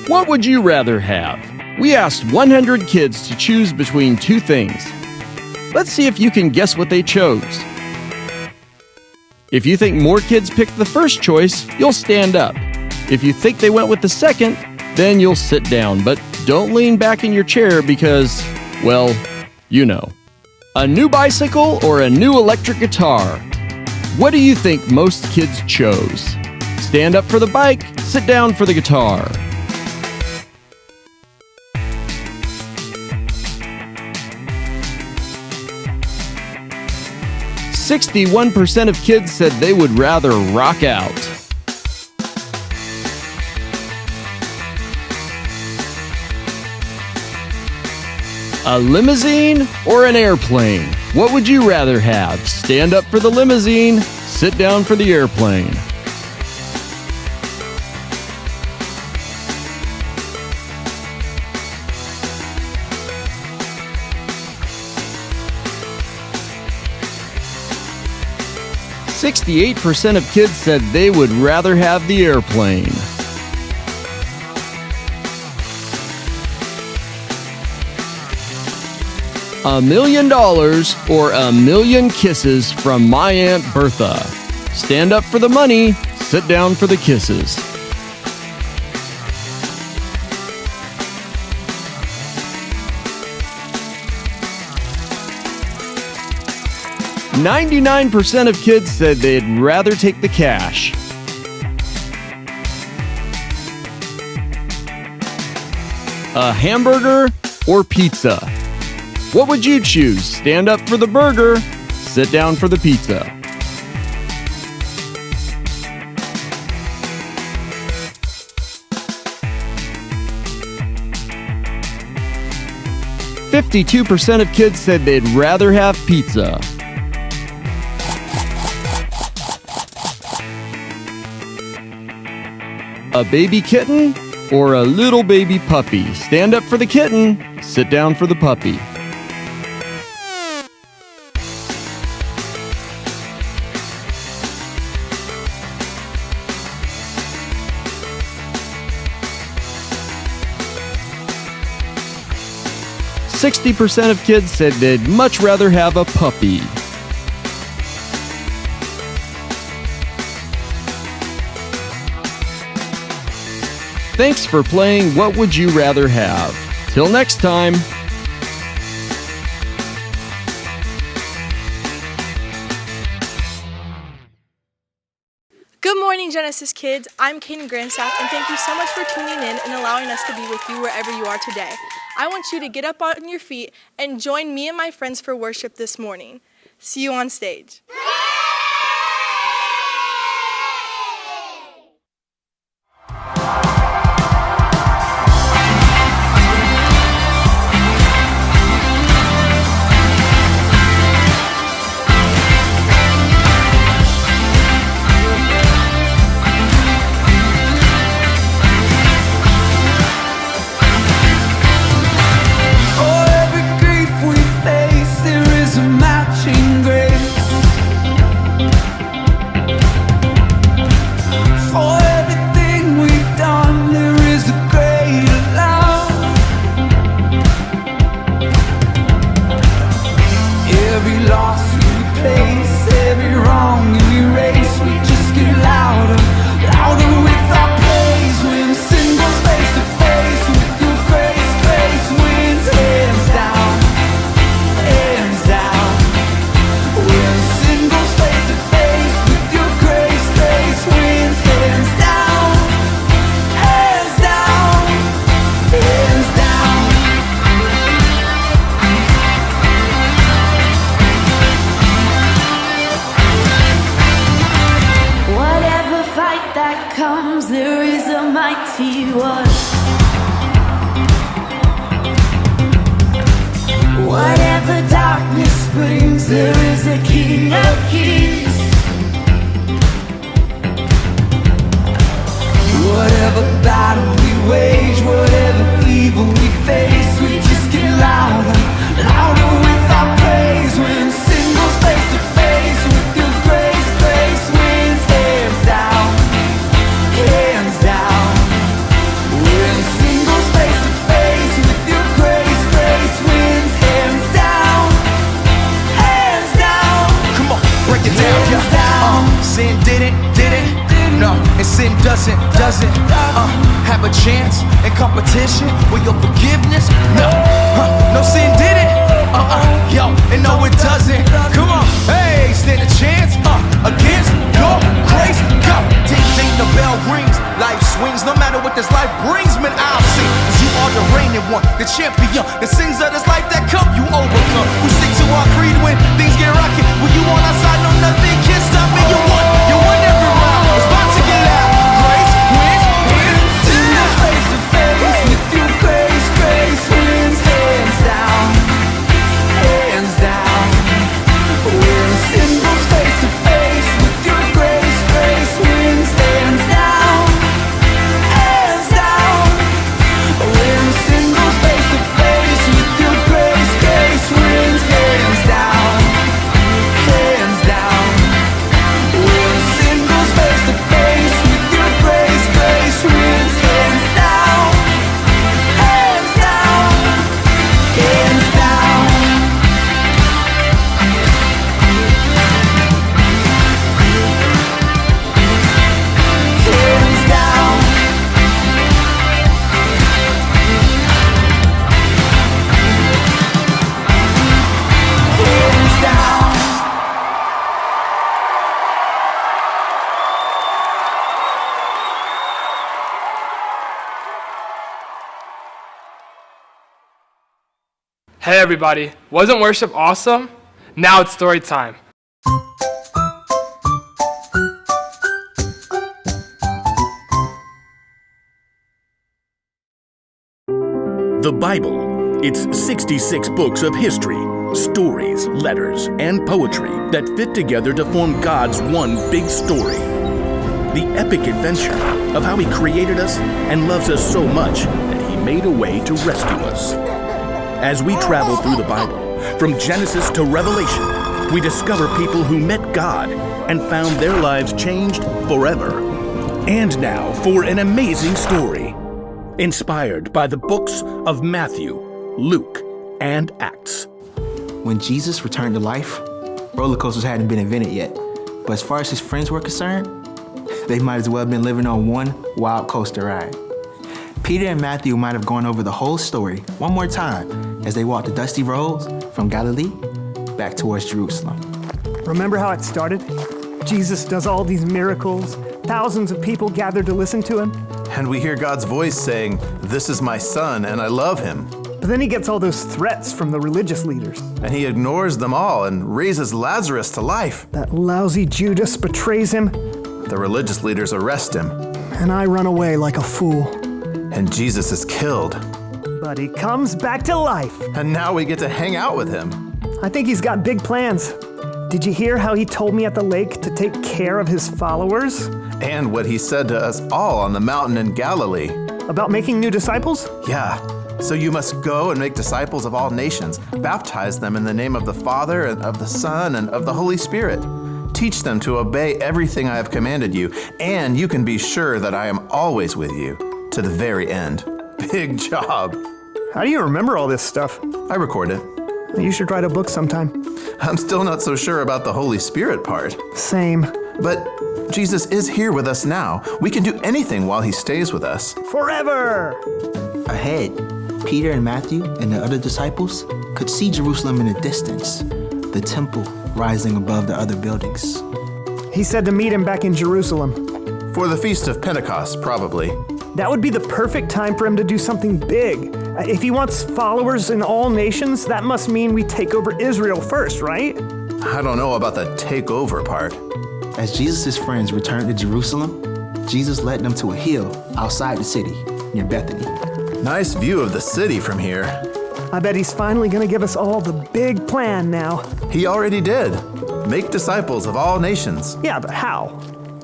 What would you rather have? We asked 100 kids to choose between two things. Let's see if you can guess what they chose. If you think more kids picked the first choice, you'll stand up. If you think they went with the second, then you'll sit down, but don't lean back in your chair because, well, you know. A new bicycle or a new electric guitar? What do you think most kids chose? Stand up for the bike, sit down for the guitar. "61% of kids said they would rather rock out." A limousine or an airplane? What would you rather have? Stand up for the limousine, sit down for the airplane. "68% of kids said they would rather have the airplane." $1 million or a million kisses from my Aunt Bertha? Stand up for the money, sit down for the kisses. "99% of kids said they'd rather take the cash." A hamburger or pizza? What would you choose? Stand up for the burger, sit down for the pizza. "52% of kids said they'd rather have pizza." A baby kitten or a little baby puppy? Stand up for the kitten, sit down for the puppy. "60% of kids said they'd much rather have a puppy." Thanks for playing What Would You Rather Have? Till next time. Good morning, Genesis kids. I'm Kaden Grandstaff, and thank you so much for tuning in and allowing us to be with you wherever you are today. I want you to get up on your feet and join me and my friends for worship this morning. See you on stage. For every grief we face, there is a matching grace. chance in competition with your forgiveness? No, no sin did it. Yo, and no it doesn't. Come on, hey, stand a chance against your grace. Go, ding ding, the bell rings. Life swings, no matter what this life brings, man, I'll sing. 'Cause you are the reigning one, the champion. The sins of this life that come, you overcome. We stick to our creed when things get rocky. When you on our side, no nothing can stop me. You won every round. It's about to get loud. Grace wins, hands down. Face to face with your grace, grace wins, hands down, hands down. When sin goes face to face with your grace, grace wins, hands down, hands down. When sin goes face to face with your grace, grace wins, hands down, hands down. When sin goes face to face with your grace, grace wins, hands down, hands down, hands down. Hands down. Hands down. Hey everybody, wasn't worship awesome? Now it's story time. The Bible. It's 66 books of history, stories, letters, and poetry that fit together to form God's one big story. The epic adventure of how He created us and loves us so much that He made a way to rescue us. As we travel through the Bible, from Genesis to Revelation, we discover people who met God and found their lives changed forever. And now for an amazing story, inspired by the books of Matthew, Luke, and Acts. When Jesus returned to life, roller coasters hadn't been invented yet. But as far as his friends were concerned, they might as well have been living on one wild coaster ride. Peter and Matthew might have gone over the whole story one more time as they walked the dusty roads from Galilee back towards Jerusalem. Remember how it started? Jesus does all these miracles, thousands of people gather to listen to him. And we hear God's voice saying, "This is my son, and I love him." But then he gets all those threats from the religious leaders. And he ignores them all and raises Lazarus to life. That lousy Judas betrays him, The religious leaders arrest him, and I run away like a fool. and Jesus is killed. But he comes back to life. And now we get to hang out with him. I think he's got big plans. Did you hear how he told me at the lake to take care of his followers? And what he said to us all on the mountain in Galilee. About making new disciples? Yeah. So you must go and make disciples of all nations. Baptize them in the name of the Father and of the Son and of the Holy Spirit. Teach them to obey everything I have commanded you, and you can be sure that I am always with you to the very end. Big job. How do you remember all this stuff? I record it. You should write a book sometime. I'm still not so sure about the Holy Spirit part. Same. But Jesus is here with us now. We can do anything while he stays with us. Forever! Ahead, Peter and Matthew and the other disciples could see Jerusalem in the distance, the temple rising above the other buildings. He said to meet him back in Jerusalem. For the Feast of Pentecost, probably. That would be the perfect time for him to do something big. If he wants followers in all nations, that must mean we take over Israel first, right? I don't know about the takeover part. As Jesus' friends returned to Jerusalem, Jesus led them to a hill outside the city near Bethany. Nice view of the city from here. I bet he's finally gonna give us all the big plan now. He already did. Make disciples of all nations. Yeah, but how?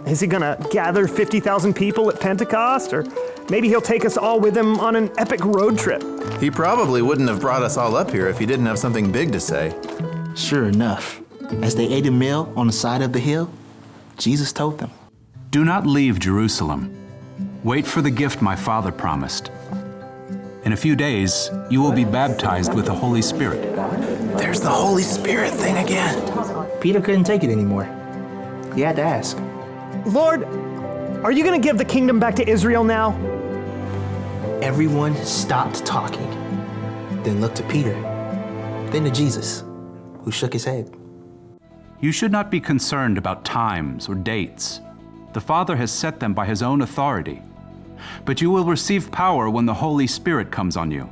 Is he gonna gather 50,000 people at Pentecost? Or maybe he'll take us all with him on an epic road trip? He probably wouldn't have brought us all up here if he didn't have something big to say. Sure enough, as they ate a meal on the side of the hill, Jesus told them, "Do not leave Jerusalem. Wait for the gift my Father promised. In a few days, you will be baptized with the Holy Spirit." There's the Holy Spirit thing again. Peter couldn't take it anymore. He had to ask, Lord, are you gonna give the kingdom back to Israel now? Everyone stopped talking, then looked to Peter, then to Jesus, who shook his head. You should not be concerned about times or dates. The Father has set them by his own authority. But you will receive power when the Holy Spirit comes on you.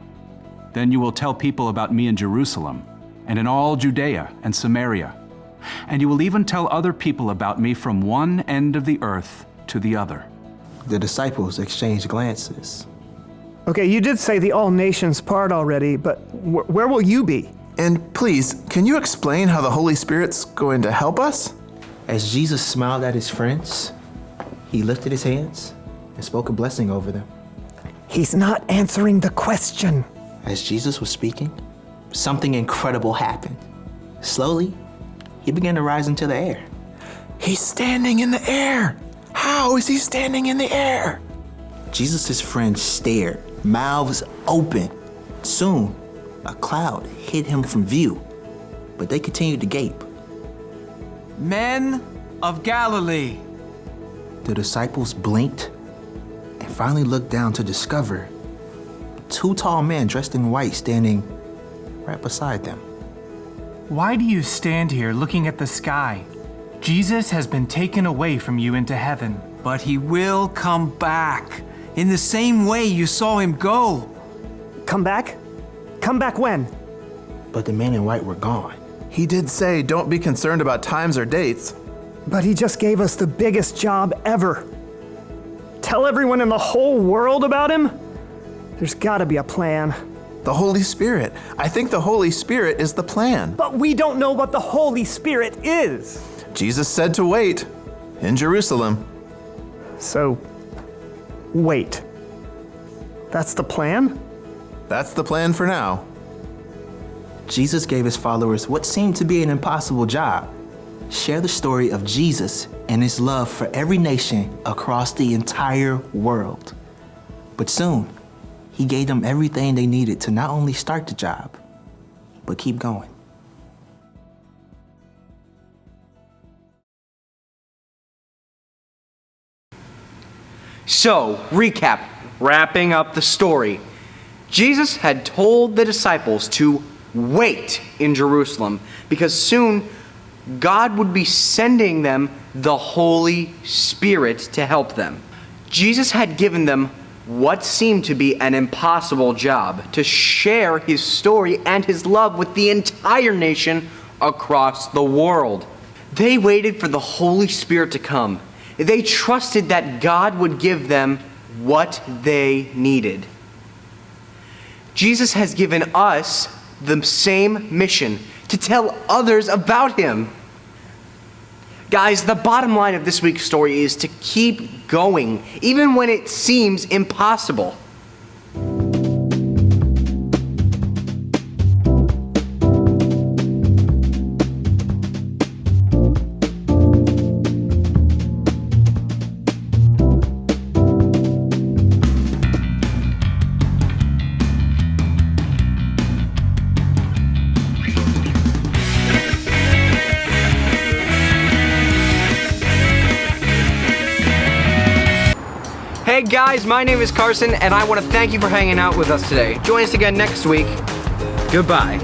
Then you will tell people about me in Jerusalem and in all Judea and Samaria. And you will even tell other people about me from one end of the earth to the other. The disciples exchanged glances. Okay, you did say the all nations part already, but where will you be? And please, can you explain how the Holy Spirit's going to help us? As Jesus smiled at his friends, he lifted his hands and spoke a blessing over them. He's not answering the question. As Jesus was speaking, something incredible happened. Slowly, he began to rise into the air. He's standing in the air. How is he standing in the air? Jesus' friends stared, mouths open. Soon, a cloud hid him from view, but they continued to gape. Men of Galilee. The disciples blinked and finally looked down to discover two tall men dressed in white standing right beside them. Why do you stand here looking at the sky? Jesus has been taken away from you into heaven. But he will come back in the same way you saw him go. Come back? Come back when? But the men in white were gone. He did say, don't be concerned about times or dates. But he just gave us the biggest job ever. Tell everyone in the whole world about him? There's gotta be a plan. The Holy Spirit. I think the Holy Spirit is the plan. But we don't know what the Holy Spirit is. Jesus said to wait in Jerusalem. So, wait. That's the plan? That's the plan for now. Jesus gave his followers what seemed to be an impossible job: share the story of Jesus and his love for every nation across the entire world. But soon, he gave them everything they needed to not only start the job, but keep going. So, recap, wrapping up the story. Jesus had told the disciples to wait in Jerusalem because soon God would be sending them the Holy Spirit to help them. Jesus had given them what seemed to be an impossible job: to share his story and his love with the entire nation across the world. They waited for the Holy Spirit to come. They trusted that God would give them what they needed. Jesus has given us the same mission: to tell others about him. Guys, the bottom line of this week's story is to keep going, even when it seems impossible. Hey guys, my name is Carson, and I want to thank you for hanging out with us today. Join us again next week. Goodbye.